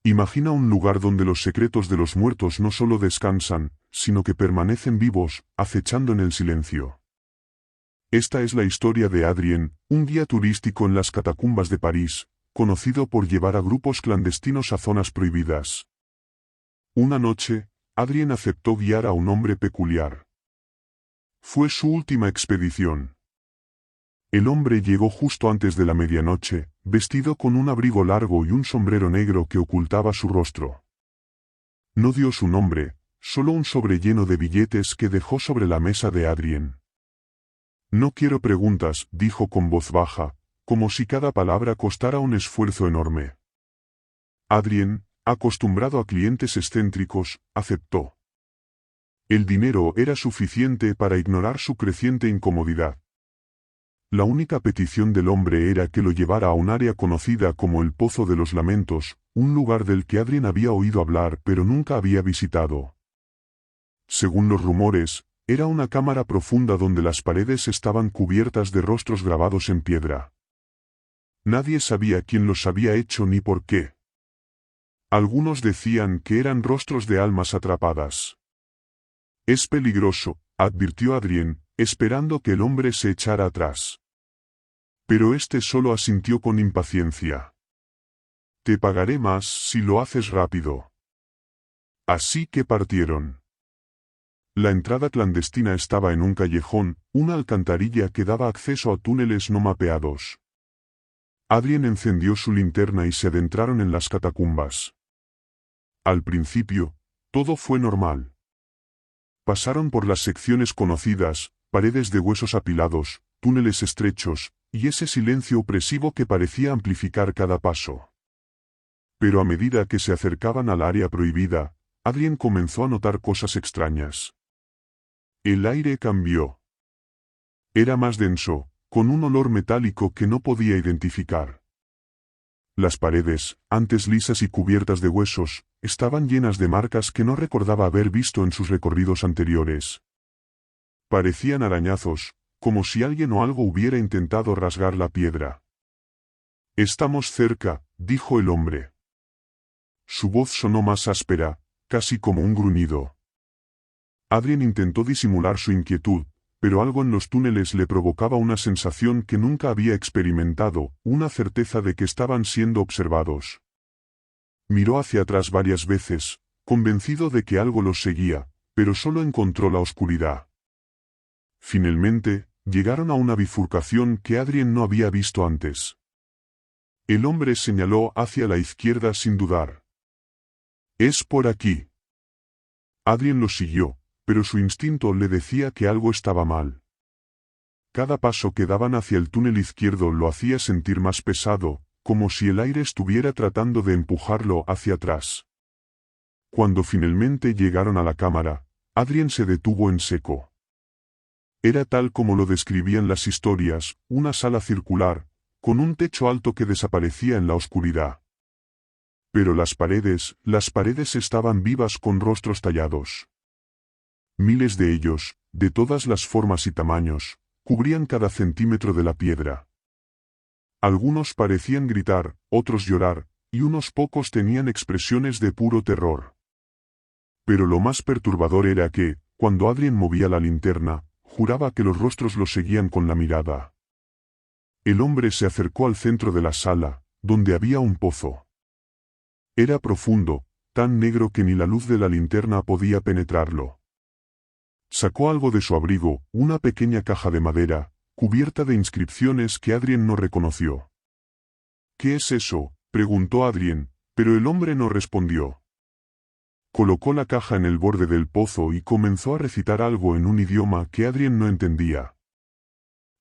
Imagina un lugar donde los secretos de los muertos no solo descansan, sino que permanecen vivos, acechando en el silencio. Esta es la historia de Adrien, un guía turístico en las catacumbas de París, conocido por llevar a grupos clandestinos a zonas prohibidas. Una noche, Adrien aceptó guiar a un hombre peculiar. Fue su última expedición. El hombre llegó justo antes de la medianoche, vestido con un abrigo largo y un sombrero negro que ocultaba su rostro. No dio su nombre, solo un sobre lleno de billetes que dejó sobre la mesa de Adrien. No quiero preguntas, dijo con voz baja, como si cada palabra costara un esfuerzo enorme. Adrien, acostumbrado a clientes excéntricos, aceptó. El dinero era suficiente para ignorar su creciente incomodidad. La única petición del hombre era que lo llevara a un área conocida como el Pozo de los Lamentos, un lugar del que Adrien había oído hablar pero nunca había visitado. Según los rumores, era una cámara profunda donde las paredes estaban cubiertas de rostros grabados en piedra. Nadie sabía quién los había hecho ni por qué. Algunos decían que eran rostros de almas atrapadas. Es peligroso, advirtió Adrien, esperando que el hombre se echara atrás. Pero este solo asintió con impaciencia. Te pagaré más si lo haces rápido. Así que partieron. La entrada clandestina estaba en un callejón, una alcantarilla que daba acceso a túneles no mapeados. Adrien encendió su linterna y se adentraron en las catacumbas. Al principio, todo fue normal. Pasaron por las secciones conocidas, paredes de huesos apilados, túneles estrechos, y ese silencio opresivo que parecía amplificar cada paso. Pero a medida que se acercaban al área prohibida, Adrien comenzó a notar cosas extrañas. El aire cambió. Era más denso, con un olor metálico que no podía identificar. Las paredes, antes lisas y cubiertas de huesos, estaban llenas de marcas que no recordaba haber visto en sus recorridos anteriores. Parecían arañazos, como si alguien o algo hubiera intentado rasgar la piedra. Estamos cerca, dijo el hombre. Su voz sonó más áspera, casi como un gruñido. Adrien intentó disimular su inquietud, pero algo en los túneles le provocaba una sensación que nunca había experimentado, una certeza de que estaban siendo observados. Miró hacia atrás varias veces, convencido de que algo los seguía, pero solo encontró la oscuridad. Finalmente, llegaron a una bifurcación que Adrien no había visto antes. El hombre señaló hacia la izquierda sin dudar. «Es por aquí». Adrien lo siguió, pero su instinto le decía que algo estaba mal. Cada paso que daban hacia el túnel izquierdo lo hacía sentir más pesado, como si el aire estuviera tratando de empujarlo hacia atrás. Cuando finalmente llegaron a la cámara, Adrien se detuvo en seco. Era tal como lo describían las historias, una sala circular, con un techo alto que desaparecía en la oscuridad. Pero las paredes estaban vivas con rostros tallados. Miles de ellos, de todas las formas y tamaños, cubrían cada centímetro de la piedra. Algunos parecían gritar, otros llorar, y unos pocos tenían expresiones de puro terror. Pero lo más perturbador era que, cuando Adrien movía la linterna, juraba que los rostros lo seguían con la mirada. El hombre se acercó al centro de la sala, donde había un pozo. Era profundo, tan negro que ni la luz de la linterna podía penetrarlo. Sacó algo de su abrigo, una pequeña caja de madera, cubierta de inscripciones que Adrien no reconoció. —¿Qué es eso? —preguntó Adrien, pero el hombre no respondió. Colocó la caja en el borde del pozo y comenzó a recitar algo en un idioma que Adrien no entendía.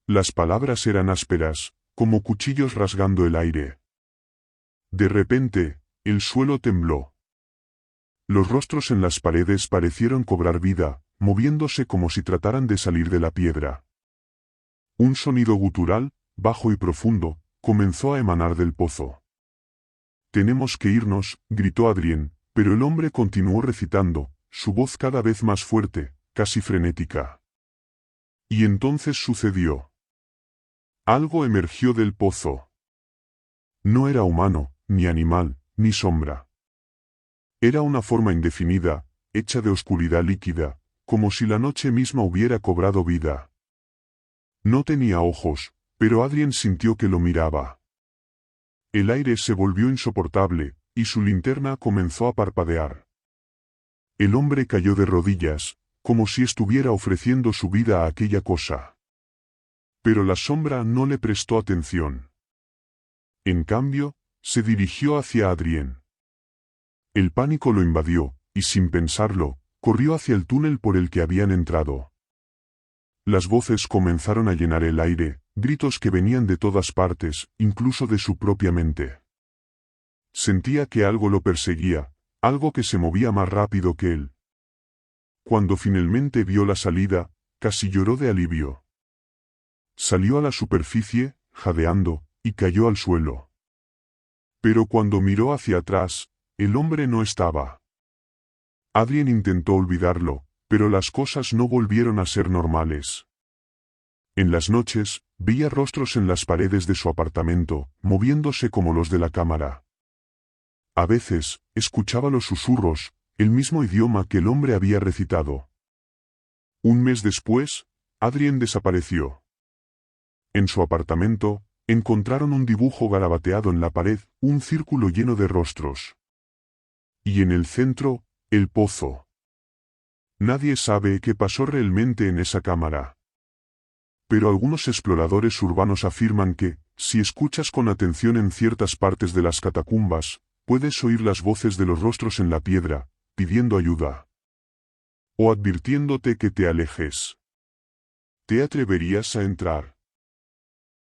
Las palabras eran ásperas, como cuchillos rasgando el aire. De repente, el suelo tembló. Los rostros en las paredes parecieron cobrar vida, moviéndose como si trataran de salir de la piedra. Un sonido gutural, bajo y profundo, comenzó a emanar del pozo. —Tenemos que irnos —gritó Adrien, pero el hombre continuó recitando, su voz cada vez más fuerte, casi frenética. Y entonces sucedió. Algo emergió del pozo. No era humano, ni animal, ni sombra. Era una forma indefinida, hecha de oscuridad líquida, como si la noche misma hubiera cobrado vida. No tenía ojos, pero Adrien sintió que lo miraba. El aire se volvió insoportable, y su linterna comenzó a parpadear. El hombre cayó de rodillas, como si estuviera ofreciendo su vida a aquella cosa. Pero la sombra no le prestó atención. En cambio, se dirigió hacia Adrien. El pánico lo invadió, y sin pensarlo, corrió hacia el túnel por el que habían entrado. Las voces comenzaron a llenar el aire, gritos que venían de todas partes, incluso de su propia mente. Sentía que algo lo perseguía, algo que se movía más rápido que él. Cuando finalmente vio la salida, casi lloró de alivio. Salió a la superficie, jadeando, y cayó al suelo. Pero cuando miró hacia atrás, el hombre no estaba. Adrien intentó olvidarlo, pero las cosas no volvieron a ser normales. En las noches, veía rostros en las paredes de su apartamento, moviéndose como los de la cámara. A veces, escuchaba los susurros, el mismo idioma que el hombre había recitado. Un mes después, Adrien desapareció. En su apartamento, encontraron un dibujo garabateado en la pared, un círculo lleno de rostros. Y en el centro, el pozo. Nadie sabe qué pasó realmente en esa cámara. Pero algunos exploradores urbanos afirman que, si escuchas con atención en ciertas partes de las catacumbas, puedes oír las voces de los rostros en la piedra, pidiendo ayuda. O advirtiéndote que te alejes. ¿Te atreverías a entrar?